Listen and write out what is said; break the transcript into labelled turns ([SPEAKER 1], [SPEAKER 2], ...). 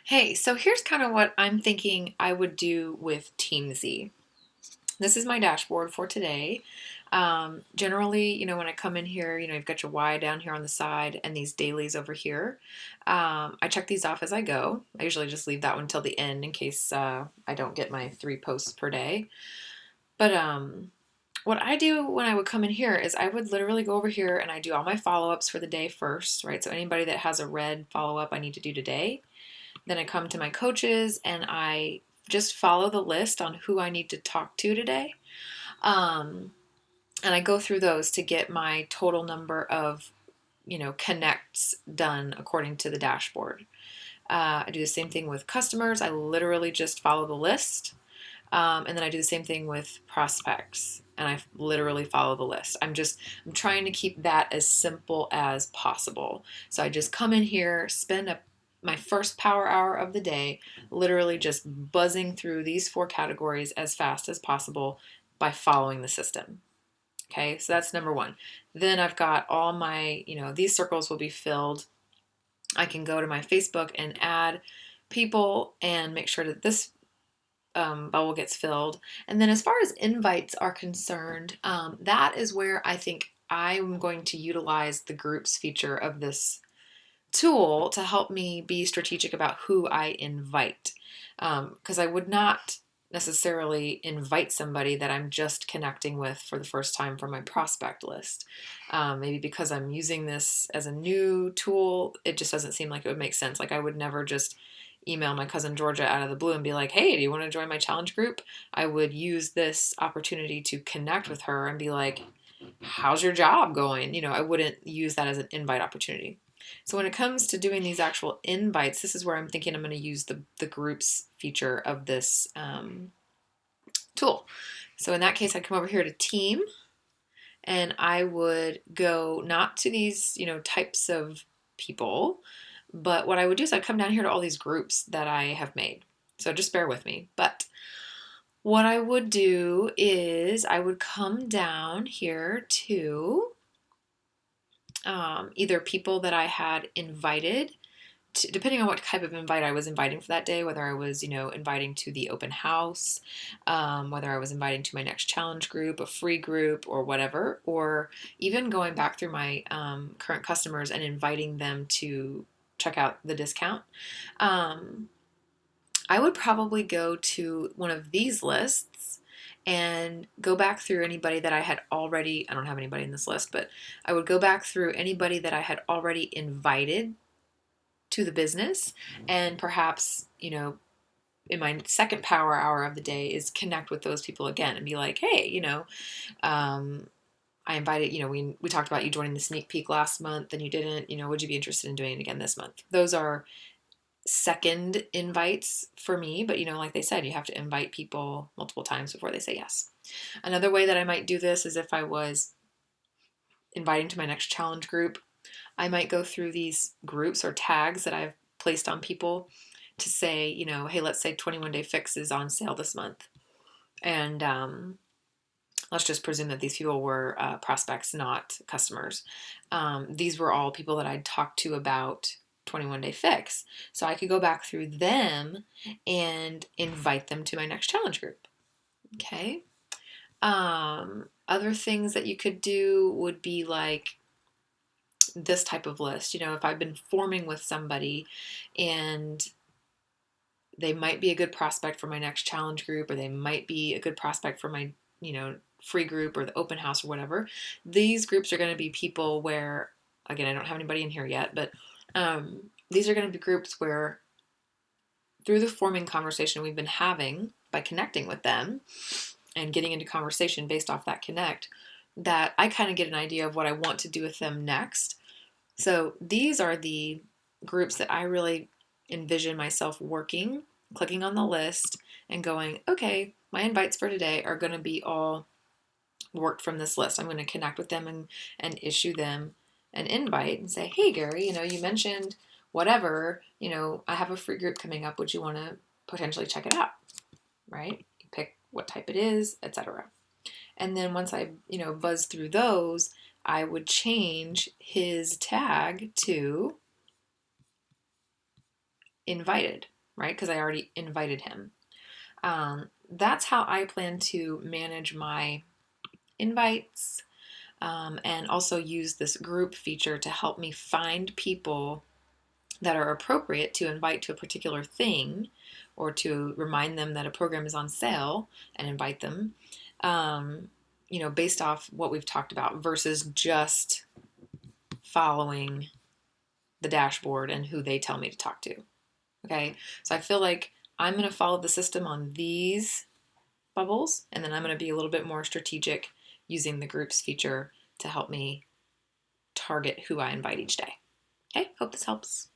[SPEAKER 1] Hey, so here's kind of what I'm thinking I would do with Teamzy. This is my dashboard for today. Generally, when I come in here, you've got your Y down here on the side and these dailies over here. I check these off as I go. I usually just leave that one till the end in case I don't get my 3 posts per day. But what I do when I would come in here is I would literally go over here and I do all my follow ups for the day first, right? So anybody that has a red follow up I need to do today. Then I come to my coaches and I just follow the list on who I need to talk to today. Um, and I go through those to get my total number of, connects done according to the dashboard. I do the same thing with customers. I literally just follow the list. And then I do the same thing with prospects. And I literally follow the list. I'm trying to keep that as simple as possible. So I just come in here, my first power hour of the day, literally just buzzing through these 4 categories as fast as possible by following the system. Okay, so that's number one. Then I've got all my, these circles will be filled. I can go to my Facebook and add people and make sure that this bubble gets filled. And then as far as invites are concerned, that is where I think I'm going to utilize the groups feature of this tool to help me be strategic about who I invite. Because I would not necessarily invite somebody that I'm just connecting with for the first time from my prospect list. Maybe because I'm using this as a new tool, it just doesn't seem like it would make sense. Like I would never just email my cousin Georgia out of the blue and be like, hey, do you want to join my challenge group? I would use this opportunity to connect with her and be like, how's your job going? I wouldn't use that as an invite opportunity. So when it comes to doing these actual invites, this is where I'm thinking I'm going to use the groups feature of this tool. So in that case, I'd come over here to team and I would go not to these, types of people, but what I would do is I'd come down here to all these groups that I have made. So just bear with me. But what I would do is I would come down here to either people that I had invited to, depending on what type of invite I was inviting for that day, whether I was, inviting to the open house, whether I was inviting to my next challenge group, a free group, or whatever, or even going back through my current customers and inviting them to check out the discount. I would probably go to one of these lists and go back through anybody that I don't have anybody in this list, but I would go back through anybody that I had already invited to the business and perhaps, in my second power hour of the day is connect with those people again and be like, hey, um, I invited, we talked about you joining the sneak peek last month and you didn't, would you be interested in doing it again this month? Those are second invites for me, but like they said, you have to invite people multiple times before they say yes. Another way that I might do this is if I was inviting to my next challenge group, I might go through these groups or tags that I've placed on people to say, hey, let's say 21 Day Fix is on sale this month. And let's just presume that these people were prospects, not customers. These were all people that I'd talked to about 21 Day Fix. So I could go back through them and invite them to my next challenge group. Okay. Other things that you could do would be like this type of list. If I've been forming with somebody and they might be a good prospect for my next challenge group, or they might be a good prospect for my, free group or the open house or whatever. These groups are going to be people where, again, I don't have anybody in here yet, but these are going to be groups where through the forming conversation we've been having by connecting with them and getting into conversation based off that connect, that I kind of get an idea of what I want to do with them next. So these are the groups that I really envision myself working, clicking on the list and going, okay, my invites for today are going to be all worked from this list. I'm going to connect with them and issue them an invite and say, hey, Gary, you mentioned whatever, I have a free group coming up. Would you want to potentially check it out? Right? You pick what type it is, etc. And then once I, buzz through those, I would change his tag to invited. right? Because I already invited him. That's how I plan to manage my invites, and also use this group feature to help me find people that are appropriate to invite to a particular thing, or to remind them that a program is on sale and invite them, um, based off what we've talked about versus just following the dashboard and who they tell me to talk to. Okay, so I feel like I'm going to follow the system on these bubbles, and then I'm going to be a little bit more strategic using the groups feature to help me target who I invite each day. Okay, hope this helps.